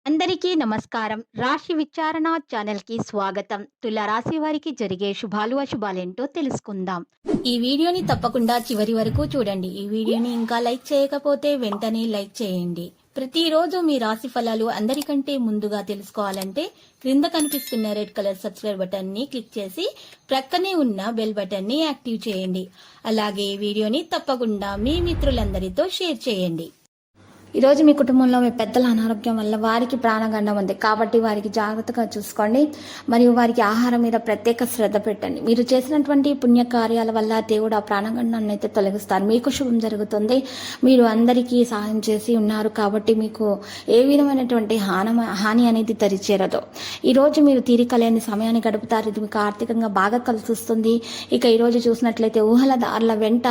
అందరికీ నమస్కారం. రాశి విచారణ ఛానల్‌కి స్వాగతం. తుల రాశి వారికి జరిగే శుభాలు, అశుభాలేంటో తెలుసుకుందాం. ఈ వీడియోని తప్పకుండా చివరి వరకు చూడండి. ఈ వీడియోని ఇంకా లైక్ చేయకపోతే వెంటనే లైక్ చేయండి. ప్రతిరోజు మీ రాశి ఫలాలు అందరికంటే ముందుగా తెలుసుకోవాలంటే క్రింద కనిపిస్తున్న రెడ్ కలర్ సబ్స్క్రైబ్ బటన్ ని క్లిక్ చేసి ప్రక్కనే ఉన్న బెల్ బటన్ ని యాక్టివ్ చేయండి. అలాగే వీడియోని తప్పకుండా మీ మిత్రులందరితో షేర్ చేయండి. ఈరోజు మీ కుటుంబంలో మీ పెద్దల అనారోగ్యం వల్ల వారికి ప్రాణగండం ఉంది కాబట్టి వారికి జాగ్రత్తగా చూసుకోండి మరియు వారికి ఆహారం మీద ప్రత్యేక శ్రద్ధ పెట్టండి. మీరు చేసినటువంటి పుణ్య కార్యాల వల్ల దేవుడు ఆ ప్రాణగండాన్ని అయితే తొలగిస్తారు. మీకు శుభం జరుగుతుంది. మీరు అందరికీ సహాయం చేసి ఉన్నారు కాబట్టి మీకు ఏ విధమైనటువంటి హాని అనేది తరిచేరదు. ఈరోజు మీరు తీరిక లేని సమయాన్ని గడుపుతారు. ఇది మీకు ఆర్థికంగా బాగా కలిసి వస్తుంది. ఇక ఈరోజు చూసినట్లయితే ఊహల దారుల వెంట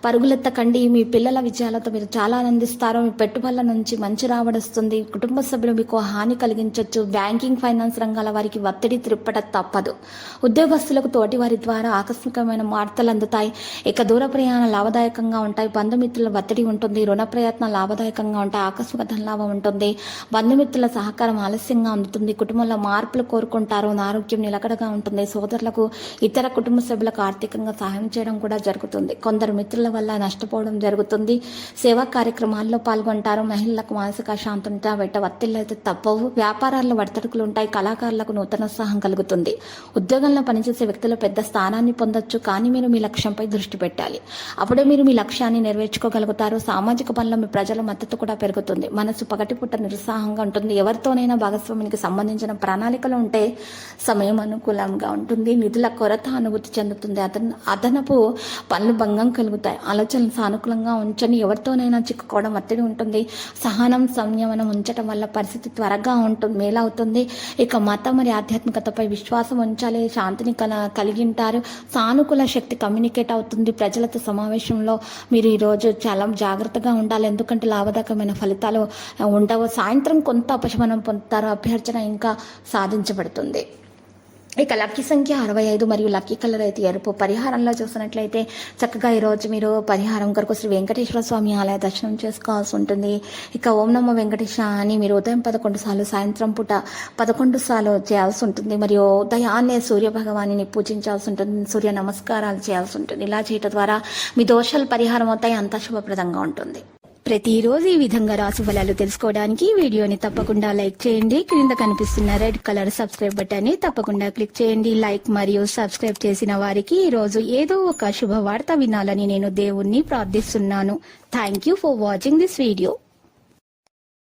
పరుగులెత్తకండి. మీ పిల్లల విజయాలతో మీరు చాలా ఆనందిస్తారు. మీ పెట్టుబడుల నుంచి మంచి రాబడొస్తుంది. కుటుంబ సభ్యులు మీకు హాని కలిగించవచ్చు. బ్యాంకింగ్, ఫైనాన్స్ రంగాల వారికి ఒత్తిడి త్రిప్పట తప్పదు. ఉద్యోగస్తులకు తోటి వారి ద్వారా ఆకస్మికమైన వార్తలు అందుతాయి. ఇక దూర ప్రయాణ లాభదాయకంగా ఉంటాయి. బంధుమిత్రుల ఒత్తిడి ఉంటుంది. రుణ ప్రయత్నం లాభదాయకంగా ఉంటాయి. ఆకస్మిక ధనలాభం ఉంటుంది. బంధుమిత్రుల సహకారం ఆలస్యంగా అందుతుంది. కుటుంబంలో మార్పులు కోరుకుంటారు. ఆరోగ్యం నిలకడగా ఉంటుంది. సోదరులకు, ఇతర కుటుంబ సభ్యులకు ఆర్థికంగా సహాయం చేయడం కూడా జరుగుతుంది. కొందరు మిత్రుల వల్ల నష్టపోవడం జరుగుతుంది. సేవా కార్యక్రమాల్లో పాల్గొంటారు. మహిళలకు మానసిక శాంతంతో వెంట ఒత్తిళ్లు అయితే తప్పవు. వ్యాపారాల్లో ఒడిదుడుకులు ఉంటాయి. కళాకారులకు నూతన ఉత్సాహం కలుగుతుంది. ఉద్యోగంలో పనిచేసే వ్యక్తులు పెద్ద స్థానాన్ని పొందొచ్చు. కానీ మీరు మీ లక్ష్యంపై దృష్టి పెట్టాలి. అప్పుడే మీరు మీ లక్ష్యాన్ని నెరవేర్చుకోగలుగుతారు. సామాజిక పనుల్లో మీ ప్రజల మద్దతు కూడా పెరుగుతుంది. మనసు పగటిపూట నిరుత్సాహంగా ఉంటుంది. ఎవరితోనైనా భాగస్వామికి సంబంధించిన ప్రణాళికలు ఉంటే సమయం అనుకూలంగా ఉంటుంది. నిధుల కొరత అనుభూతి చెందుతుంది. అదనపు పనులు భంగం కలుగుతాయి. ఆలోచనలు సానుకూలంగా ఉంచని ఎవరితోనైనా చిక్కుకోవడం ఒత్తిడి ఉంటుంది. సహనం, సంయమనం ఉంచడం వల్ల పరిస్థితి త్వరగా మేలవుతుంది. ఇక మతం మరియు ఆధ్యాత్మికతపై విశ్వాసం ఉంచాలి. శాంతిని కలిగింటారు. సానుకూల శక్తి కమ్యూనికేట్ అవుతుంది. ప్రజలతో సమావేశంలో మీరు ఈరోజు చాలా జాగ్రత్తగా ఉండాలి. ఎందుకంటే లాభదాయకమైన ఫలితాలు ఉండవు. సాయంత్రం కొంత ఉపశమనం పొందుతారు. అభ్యర్థన ఇంకా సాధించబడుతుంది. ఇక లక్కీ సంఖ్య 65 మరియు లక్కీ కలర్ అయితే ఎరుపు. పరిహారంలో చూసినట్లయితే చక్కగా ఈరోజు మీరు పరిహారం కొరకు శ్రీ వెంకటేశ్వర స్వామి ఆలయ దర్శనం చేసుకోవాల్సి ఉంటుంది. ఇక ఓం నమో వెంకటేశ అని మీరు ఉదయం 11 సార్లు, సాయంత్రం పూట 11 సార్లు చేయాల్సి ఉంటుంది. మరియు ఉదయాన్నే సూర్య భగవాన్ని పూజించాల్సి ఉంటుంది. సూర్య నమస్కారాలు చేయాల్సి ఉంటుంది. ఇలా చేయడం ద్వారా మీ దోషాలు పరిహారం అవుతాయి. అంతా శుభప్రదంగా ఉంటుంది. ప్రతిరోజు ఈ విధంగా రాశి ఫలాలు తెలుసుకోవడానికి వీడియోని తప్పకుండా లైక్ చేయండి. క్రింద కనిపిస్తున్న రెడ్ కలర్ సబ్స్క్రైబ్ బటన్ ని తప్పకుండా క్లిక్ చేయండి. లైక్ మరియు సబ్స్క్రైబ్ చేసిన వారికి ఈ రోజు ఏదో ఒక శుభవార్త వినాలని నేను దేవుణ్ణి ప్రార్థిస్తున్నాను. Thank you for watching this video.